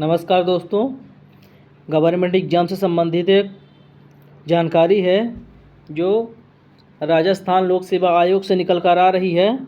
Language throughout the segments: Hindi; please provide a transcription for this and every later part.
नमस्कार दोस्तों, गवर्नमेंट एग्ज़ाम से संबंधित एक जानकारी है जो राजस्थान लोक सेवा आयोग से निकल कर आ रही है,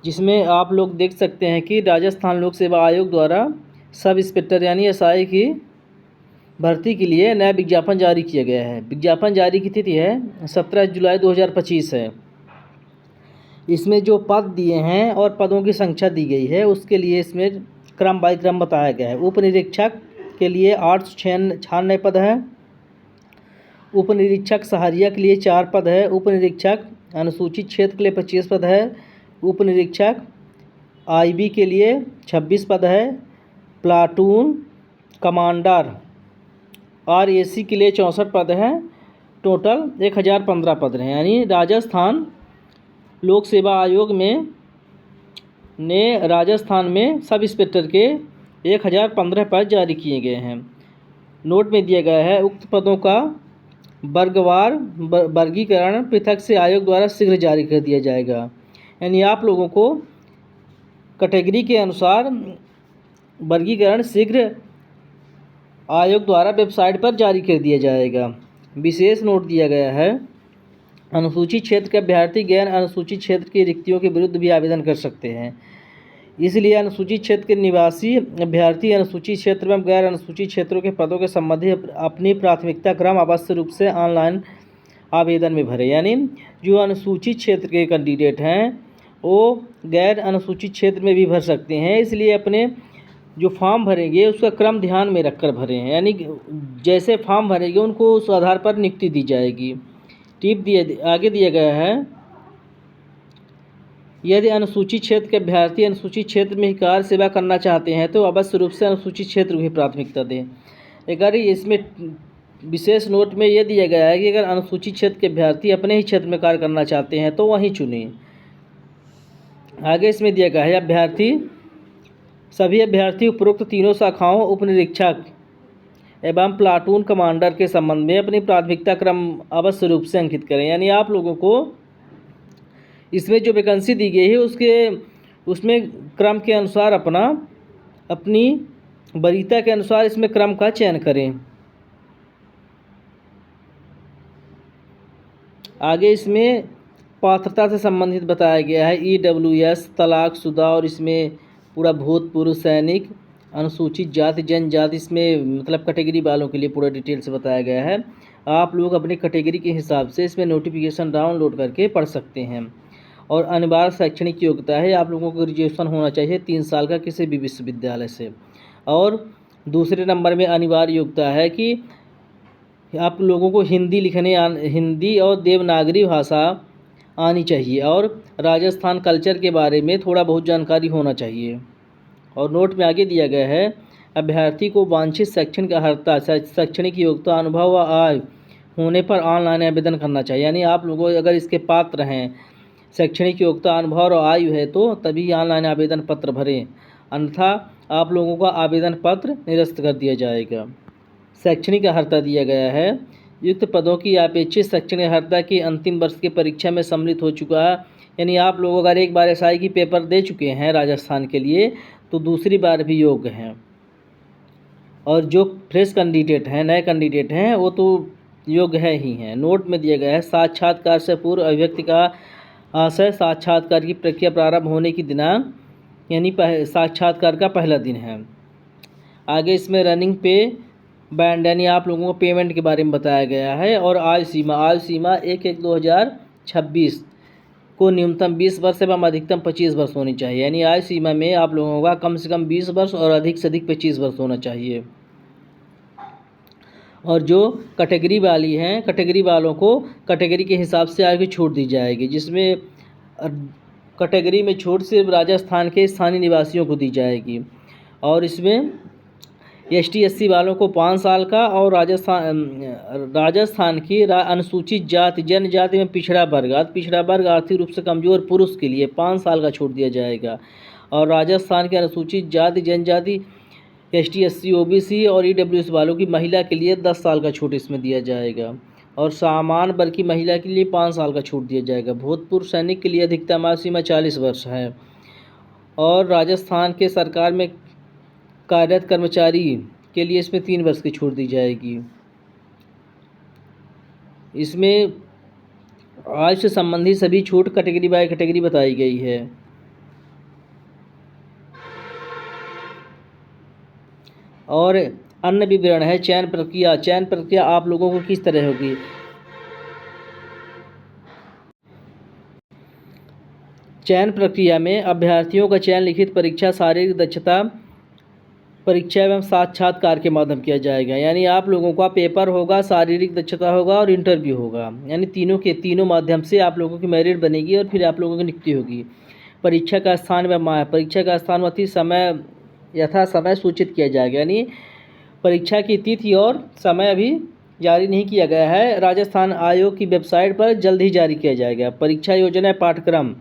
जिसमें आप लोग देख सकते हैं कि राजस्थान लोक सेवा आयोग द्वारा सब इंस्पेक्टर यानी एसआई की भर्ती के लिए नया विज्ञापन जारी किया गया है। विज्ञापन जारी की तिथि है 17 जुलाई 2025 है। इसमें जो पद दिए हैं और पदों की संख्या दी गई है उसके लिए इसमें क्रम बाय क्रम बताया गया है। उप निरीक्षक के लिए 896 पद है। उप निरीक्षक सहारिया के लिए 4 पद है। उप निरीक्षक अनुसूचित क्षेत्र के लिए 25 पद है। उप निरीक्षक आईबी के लिए 26 पद है। प्लाटून कमांडर आरएसी के लिए 64 पद है। टोटल 1015 पद हैं। यानी राजस्थान लोक सेवा आयोग ने राजस्थान में सब इंस्पेक्टर के 1015 पद जारी किए गए हैं। नोट में दिया गया है उक्त पदों का वर्गवार वर्गीकरण पृथक से आयोग द्वारा शीघ्र जारी कर दिया जाएगा। यानी आप लोगों को कैटेगरी के अनुसार वर्गीकरण शीघ्र आयोग द्वारा वेबसाइट पर जारी कर दिया जाएगा। विशेष नोट दिया गया है, अनुसूचित क्षेत्र के अभ्यर्थी गैर अनुसूचित क्षेत्र की रिक्तियों के विरुद्ध भी आवेदन कर सकते हैं। इसलिए अनुसूचित क्षेत्र के निवासी अभ्यर्थी अनुसूचित क्षेत्र में गैर अनुसूचित क्षेत्रों के पदों के संबंधी अपनी प्राथमिकता क्रम अवश्य रूप से ऑनलाइन आवेदन में भरें। यानी जो अनुसूचित क्षेत्र के कैंडिडेट हैं वो गैर अनुसूचित क्षेत्र में भी भर सकते हैं। इसलिए अपने जो फॉर्म भरेंगे उसका क्रम ध्यान में रखकर भरें। यानी जैसे फॉर्म भरेंगे उनको उस आधार पर नियुक्ति दी जाएगी। आगे दिया गया है, यदि अनुसूचित क्षेत्र के अभ्यर्थी अनुसूचित क्षेत्र में ही कार्य सेवा करना चाहते हैं तो अवश्य रूप से अनुसूचित क्षेत्र को ही प्राथमिकता दें। अगर इसमें विशेष नोट में यह दिया गया है कि अगर अनुसूचित क्षेत्र के अभ्यर्थी अपने ही क्षेत्र में कार्य करना चाहते हैं तो वहीं चुनें। आगे इसमें दिया गया है, सभी अभ्यर्थी उपरोक्त तीनों शाखाओं उप निरीक्षक एवं प्लाटून कमांडर के संबंध में अपनी प्राथमिकता क्रम अवश्य रूप से अंकित करें। यानी आप लोगों को इसमें जो वैकेंसी दी गई है उसमें क्रम के अनुसार अपनी वरीयता के अनुसार इसमें क्रम का चयन करें। आगे इसमें पात्रता से संबंधित बताया गया है, ईडब्ल्यूएस, तलाकशुदा और इसमें पूरा भूतपूर्व सैनिक, अनुसूचित जाति जनजाति, इसमें मतलब कैटेगरी वालों के लिए पूरा डिटेल से बताया गया है। आप लोग अपनी कैटेगरी के हिसाब से इसमें नोटिफिकेशन डाउनलोड करके पढ़ सकते हैं। और अनिवार्य शैक्षणिक योग्यता है, आप लोगों को ग्रेजुएशन होना चाहिए 3 साल का किसी भी विश्वविद्यालय से। और दूसरे नंबर में अनिवार्य योग्यता है कि आप लोगों को हिंदी और देवनागरी भाषा आनी चाहिए और राजस्थान कल्चर के बारे में थोड़ा बहुत जानकारी होना चाहिए। और नोट में आगे दिया गया है, अभ्यर्थी को वांछित शैक्षणिक अर्हता, शैक्षणिक योग्यता, अनुभव व आय होने पर ऑनलाइन आवेदन करना चाहिए। यानी आप लोगों अगर इसके पात्र हैं, शैक्षणिक योग्यता, अनुभव और आयु है तो तभी ऑनलाइन आवेदन पत्र भरें, अन्यथा आप लोगों का आवेदन पत्र निरस्त कर दिया जाएगा। शैक्षणिक अर्हता दिया गया है, युक्त पदों की अपेक्षित शैक्षणिक अर्हता की अंतिम वर्ष की परीक्षा में सम्मिलित हो चुका है। यानी आप लोग अगर एक बार एसआई की पेपर दे चुके हैं राजस्थान के लिए तो दूसरी बार भी योग्य हैं। और जो फ्रेश कैंडिडेट हैं, नए कैंडिडेट हैं, वो तो योग्य है ही हैं। नोट में दिया गया है, साक्षात्कार से पूर्व अभिव्यक्ति का आशय साक्षात्कार की प्रक्रिया प्रारंभ होने की दिनांक यानी साक्षात्कार का पहला दिन है। आगे इसमें रनिंग पे बैंड यानी आप लोगों को पेमेंट के बारे में बताया गया है। और आयु सीमा 1/1/2026 को न्यूनतम 20 वर्ष एवं अधिकतम 25 वर्ष होनी चाहिए। यानी आयु सीमा में आप लोगों का कम से कम 20 वर्ष और अधिक से अधिक 25 वर्ष होना चाहिए। और जो कैटेगरी वाली हैं, कैटेगरी वालों को कैटेगरी के हिसाब से आगे छूट दी जाएगी, जिसमें कैटेगरी में छूट सिर्फ राजस्थान के स्थानीय निवासियों को दी जाएगी। और इसमें एसटी एससी वालों को 5 साल का और राजस्थान की अनुसूचित जाति जनजाति में पिछड़ा वर्ग आर्थिक रूप से कमजोर पुरुष के लिए 5 साल का छूट दिया जाएगा। और राजस्थान के अनुसूचित जाति जनजाति एसटी एससी ओबीसी और ईडब्ल्यूएस वालों की महिला के लिए 10 साल का छूट इसमें दिया जाएगा। और सामान्य वर्ग की महिला के लिए 5 साल का छूट दिया जाएगा। भूतपूर्व सैनिक के लिए अधिकतम आयु सीमा 40 वर्ष है। और राजस्थान के सरकार में कार्यरत कर्मचारी के लिए इसमें 3 वर्ष की छूट दी जाएगी। इसमें आय से संबंधित सभी छूट कैटेगरी बाय कैटेगरी बताई गई है। और अन्य विवरण है चयन प्रक्रिया। चयन प्रक्रिया आप लोगों को किस तरह होगी। चयन प्रक्रिया में अभ्यर्थियों का चयन लिखित परीक्षा, शारीरिक दक्षता परीक्षा एवं साक्षात्कार के माध्यम किया जाएगा। यानी आप लोगों का पेपर होगा, शारीरिक दक्षता होगा और इंटरव्यू होगा। यानी तीनों माध्यम से आप लोगों की मेरिट बनेगी और फिर आप लोगों की नियुक्ति होगी। परीक्षा का स्थान व समय यथा समय सूचित किया जाएगा। यानी परीक्षा की तिथि और समय अभी जारी नहीं किया गया है। राजस्थान आयोग की वेबसाइट पर जल्द ही जारी किया जाएगा। परीक्षा योजना पाठ्यक्रम,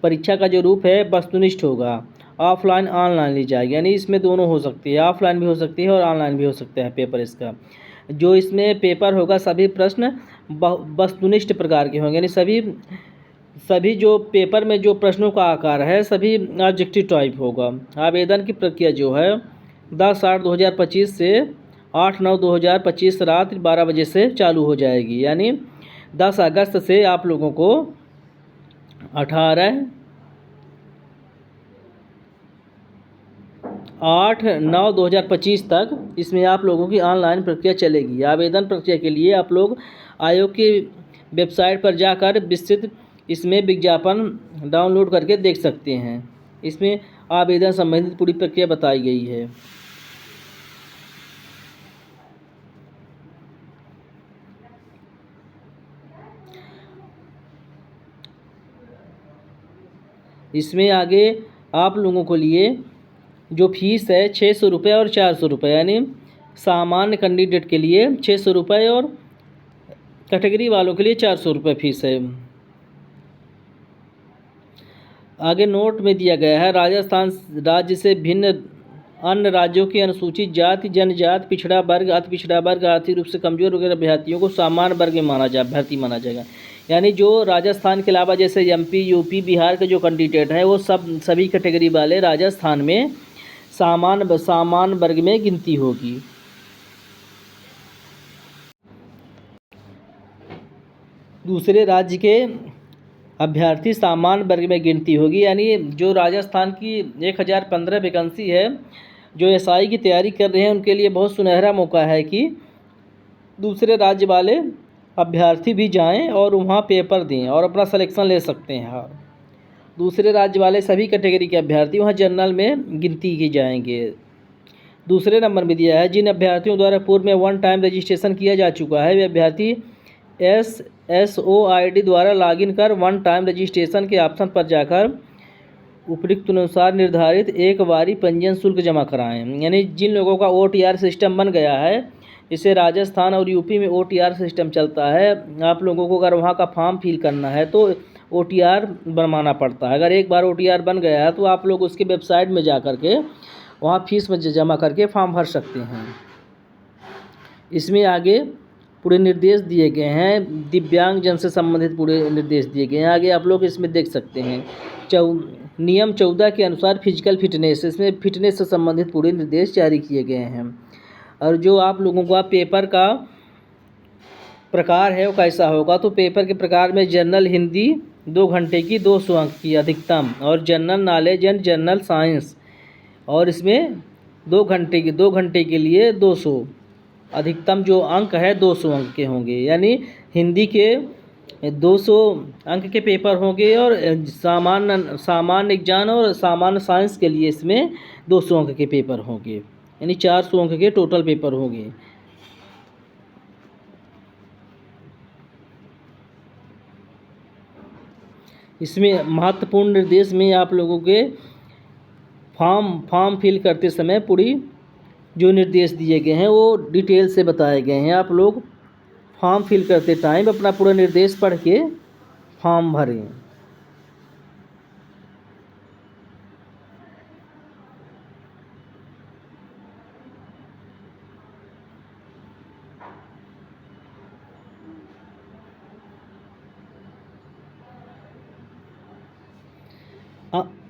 परीक्षा का जो रूप है वस्तुनिष्ठ होगा, ऑफलाइन ऑनलाइन ली जाएगी। यानी इसमें दोनों हो सकती है, ऑफलाइन भी हो सकती है और ऑनलाइन भी हो सकते हैं पेपर इसका। जो इसमें पेपर होगा सभी प्रश्न वस्तुनिष्ठ प्रकार के होंगे। यानी सभी जो पेपर में जो प्रश्नों का आकार है सभी ऑब्जेक्टिव टाइप होगा। आवेदन की प्रक्रिया जो है 10/8/2025 से 8/9/2025 रात 12 बजे से चालू हो जाएगी। यानी 10 अगस्त से आप लोगों को 8/9/2025 तक इसमें आप लोगों की ऑनलाइन प्रक्रिया चलेगी। आवेदन प्रक्रिया के लिए आप लोग आयोग की वेबसाइट पर जाकर विस्तृत इसमें विज्ञापन डाउनलोड करके देख सकते हैं। इसमें आवेदन संबंधित पूरी प्रक्रिया बताई गई है। इसमें आगे आप लोगों को लिए जो फीस है 600 रुपये और 400 रुपये। यानी सामान्य कैंडिडेट के लिए 600 रुपये और कैटेगरी वालों के लिए 400 रुपये फीस है। आगे नोट में दिया गया है राजस्थान राज्य से भिन्न अन्य राज्यों की अनुसूचित जाति, जनजाति, पिछड़ा वर्ग, अति पिछड़ा वर्ग, आर्थिक रूप से कमजोर वगैरह अभ्यर्थियों को सामान्य वर्ग में भर्ती माना जाएगा। यानी जो राजस्थान के अलावा जैसे एमपी, यूपी, बिहार के जो कैंडिडेट हैं वो सभी कैटेगरी वाले राजस्थान में सामान्य वर्ग में गिनती होगी। दूसरे राज्य के अभ्यर्थी सामान्य वर्ग में गिनती होगी। यानी जो राजस्थान की 1015 वैकेंसी है जो एसआई की तैयारी कर रहे हैं उनके लिए बहुत सुनहरा मौका है कि दूसरे राज्य वाले अभ्यर्थी भी जाएं और वहाँ पेपर दें और अपना सिलेक्शन ले सकते हैं। हाँ, दूसरे राज्य वाले सभी कैटेगरी के अभ्यर्थी वहाँ जनरल में गिनती की जाएंगे। दूसरे नंबर में दिया है जिन अभ्यर्थियों द्वारा पूर्व में 1 टाइम रजिस्ट्रेशन किया जा चुका है वे अभ्यर्थी SSOID द्वारा लॉगिन कर 1 टाइम रजिस्ट्रेशन के ऑप्शन पर जाकर उपयुक्त अनुसार निर्धारित एक बारी पंजीयन शुल्क जमा कराएं। यानी जिन लोगों का OTR सिस्टम बन गया है, इसे राजस्थान और यूपी में OTR सिस्टम चलता है। आप लोगों को अगर वहाँ का फॉर्म फिल करना है तो OTR बनवाना पड़ता है। अगर एक बार OTR बन गया है तो आप लोग उसके वेबसाइट में जा कर के वहाँ फीस में जमा करके फॉर्म भर सकते हैं। इसमें आगे पूरे निर्देश दिए गए हैं, दिव्यांग जन से संबंधित पूरे निर्देश दिए गए हैं। आगे आप लोग इसमें देख सकते हैं नियम 14 के अनुसार फिजिकल फिटनेस, इसमें फिटनेस से संबंधित पूरे निर्देश जारी किए गए हैं। और जो आप लोगों का पेपर का प्रकार है वो कैसा होगा, तो पेपर के प्रकार में जनरल हिंदी 2 घंटे की 200 अंक की अधिकतम, और general knowledge and general science और इसमें 2 घंटे के लिए 200 अधिकतम जो अंक है 200 अंक के होंगे। यानी हिंदी के 200 अंक के पेपर होंगे और सामान्य विज्ञान और सामान्य साइंस के लिए इसमें 200 अंक के पेपर होंगे। यानी 400 अंक के टोटल पेपर होंगे। इसमें महत्वपूर्ण निर्देश में आप लोगों के फॉर्म फिल करते समय पूरी जो निर्देश दिए गए हैं वो डिटेल से बताए गए हैं। आप लोग फॉर्म फिल करते टाइम अपना पूरा निर्देश पढ़ के फॉर्म भरें।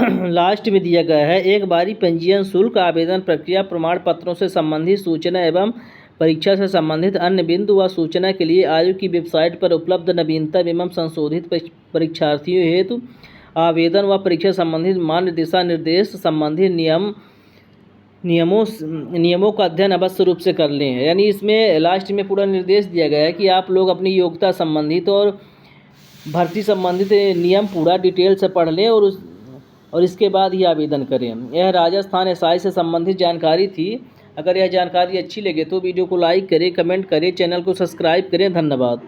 लास्ट में दिया गया है, एक बारी पंजीयन शुल्क, आवेदन प्रक्रिया, प्रमाण पत्रों से संबंधित सूचना एवं परीक्षा से संबंधित अन्य बिंदु व सूचना के लिए आयोग की वेबसाइट पर उपलब्ध नवीनतम एवं संशोधित परीक्षार्थियों हेतु आवेदन व परीक्षा संबंधित मान्य दिशा निर्देश संबंधित नियमों का अध्ययन अवश्य रूप से कर लें। यानी इसमें लास्ट में पूरा निर्देश दिया गया है कि आप लोग अपनी योग्यता संबंधित और भर्ती संबंधित नियम पूरा डिटेल से पढ़ लें और इसके बाद ही आवेदन करें। यह राजस्थान एसआई से संबंधित जानकारी थी। अगर यह जानकारी अच्छी लगे तो वीडियो को लाइक करें, कमेंट करें, चैनल को सब्सक्राइब करें। धन्यवाद।